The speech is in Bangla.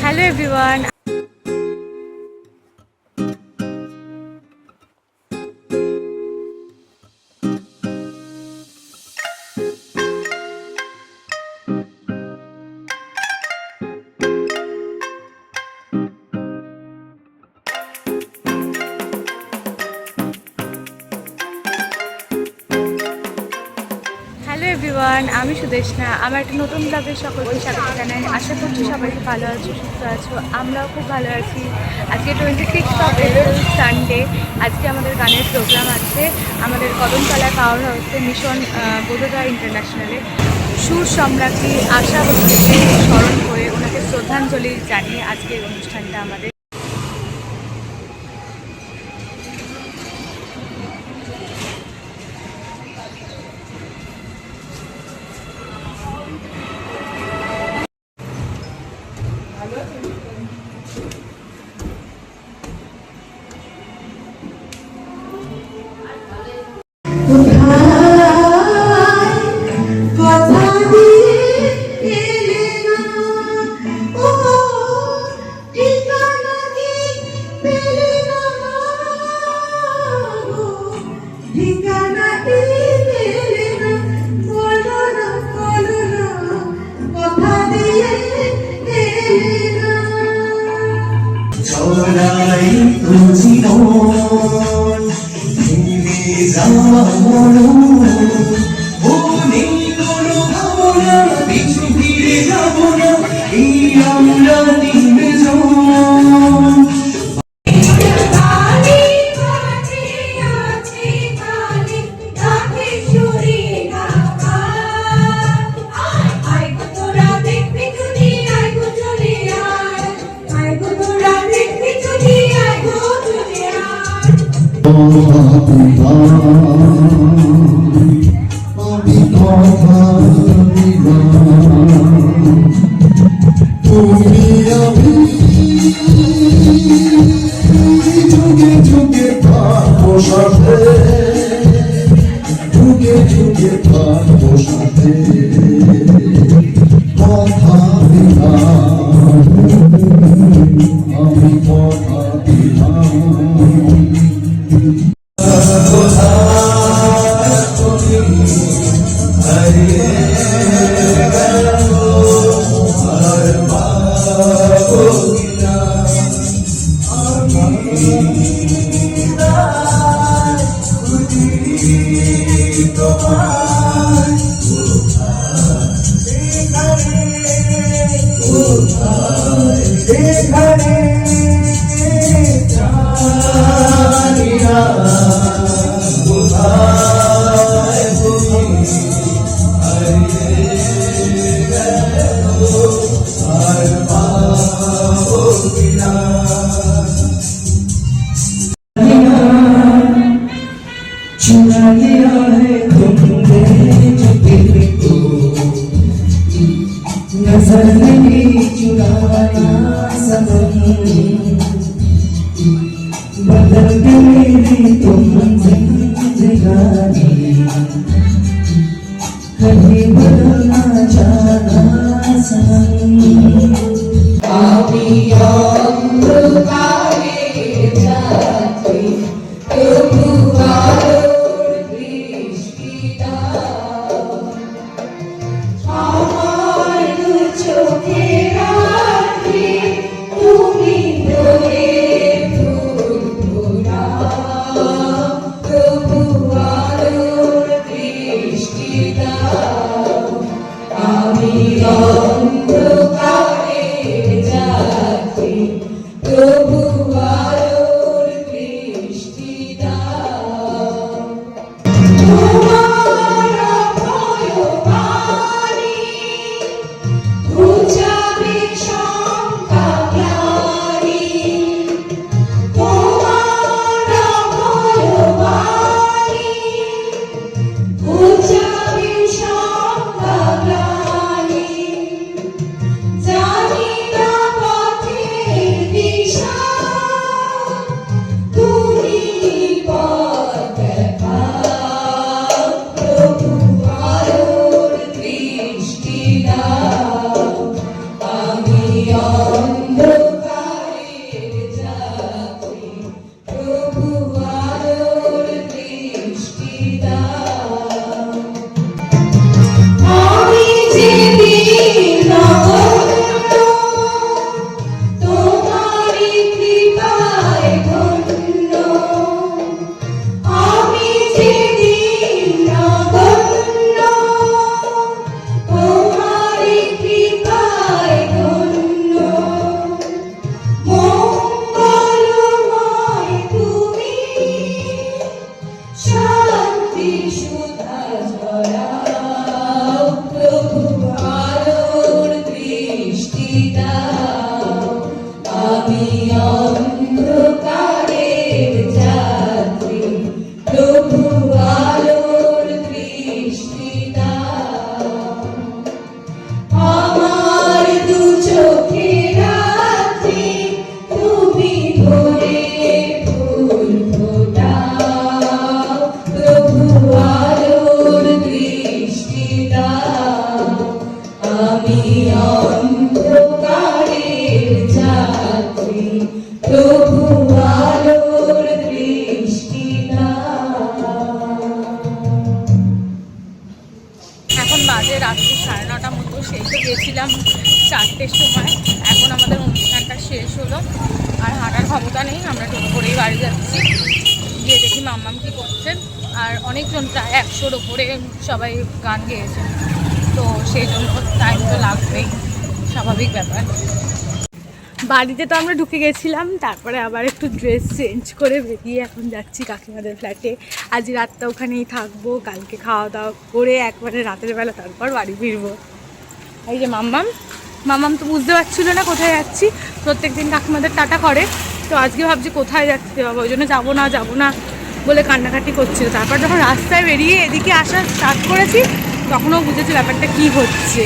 হ্যালো এভরিওয়ান, আমি সুদেশনা। আমার একটা নতুন ব্লগে সকলকে স্বাগত জানাই। আশা করছি সবাইকে ভালো আছো, সুস্থ আছো। আমরাও খুব ভালো আছি। আজকে 26 এপ্রিল সানডে। আজকে আমাদের গানের প্রোগ্রাম আছে আমাদের কদমতলা পাওয়ার হাউসে, মিশন বোধোদয় ইন্টারন্যাশনালে। সুর সম্রাজ্ঞী আশা ভোসলেকে স্মরণ করে ওনাকে শ্রদ্ধাঞ্জলি জানিয়ে আজকে এই অনুষ্ঠানটা আমাদের। बदल गई तुम जिंदगानी, कभी बदलना जाना सनम। আমি অন্ধকারে যাচ্ছি, তবু আলোর দৃষ্টি দাও আমার দু চোখে রাখি, তুমি ধরে ফুল ফুটাও, তবু আলোর দৃষ্টি দাও। আমি অন্ধকারে যাচ্ছি, আমি অন্ধকারের যাত্রী, প্রভু আলোর দৃষ্টি দাও। আমার দু চোখে রাত্রি, তুমি ভোরে ফুল ফোটাও, প্রভু আলোর দৃষ্টি দাও। আমি অন্ধকারের যাত্রী, প্রভু আলোর দৃষ্টি দাও। এখন বাজে রাত্রি 9:30 মতো, সেই তো গিয়েছিলাম 4টের সময়। এখন আমাদের অনুষ্ঠানটা শেষ হলো, আর হাঁটার ক্ষমতা নেই, আমরা টোটো করেই বাড়ি যাচ্ছি। গিয়ে দেখি মাম্মাম কী করছেন। আর অনেকজন, প্রায় 100-র ওপরে সবাই গান গেয়েছে, তো সেই জন্য টাইম তো লাগবেই, স্বাভাবিক ব্যাপার। বাড়িতে তো আমরা ঢুকে গেছিলাম, তারপরে আবার একটু ড্রেস চেঞ্জ করে বেরিয়ে এখন যাচ্ছি কাকিমাদের ফ্ল্যাটে। আজ রাতটা ওখানেই থাকবো, কালকে খাওয়া দাওয়া করে একবারে রাতের বেলা তারপর বাড়ি ফিরবো। এই যে মাম্মাম মাম্মাম তো বুঝতে পারছিল না কোথায় যাচ্ছি, প্রত্যেক দিন কাকিমাদের টাটা করে, তো আজকে ভাবছি কোথায় যাচ্ছি বাবা, ওই জন্য যাবো না বলে কান্নাকাটি করছিল। তারপর যখন রাস্তায় বেরিয়ে এদিকে আসা স্টার্ট করেছি, তখনও বুঝেছি ব্যাপারটা কী হচ্ছে।